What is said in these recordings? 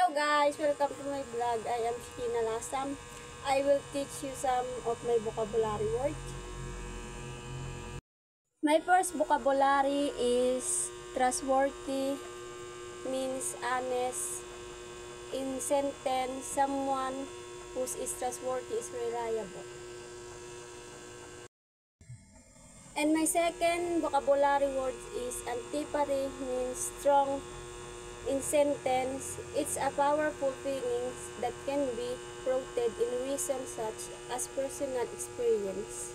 Hello guys, welcome to my vlog. I am Shina Lasam. I will teach you some of my vocabulary words. My first vocabulary is trustworthy, means honest. In sentence, someone who is trustworthy is reliable. And my second vocabulary word is antipathy, means strong. In sentence, it's a powerful feeling that can be rooted in reasons such as personal experience.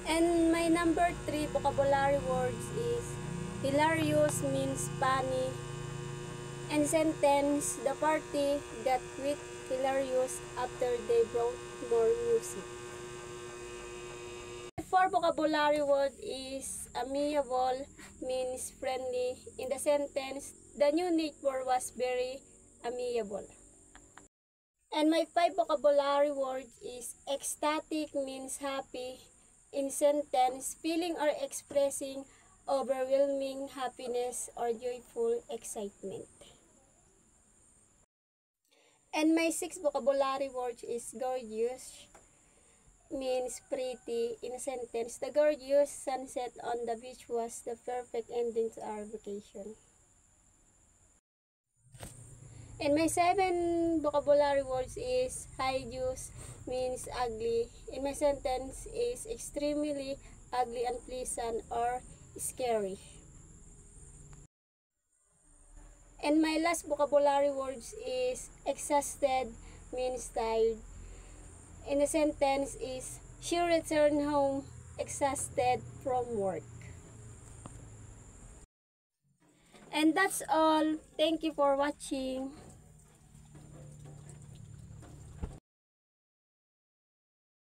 And my number 3 vocabulary words is hilarious, means funny. In sentence, the party got quite hilarious after they brought more music. The fourth vocabulary word is amiable, means friendly. In the sentence, the new neighbor was very amiable. And my 5 vocabulary word is ecstatic, means happy. In sentence, feeling or expressing overwhelming happiness or joyful excitement. And my 6 vocabulary word is gorgeous, means pretty. In a sentence, the gorgeous sunset on the beach was the perfect ending to our vacation. And my 7 vocabulary words is hideous, means ugly. In my sentence is extremely ugly, unpleasant, or scary. And my last vocabulary words is exhausted, means tired. In the sentence is she returned home exhausted from work. And that's all. Thank you for watching.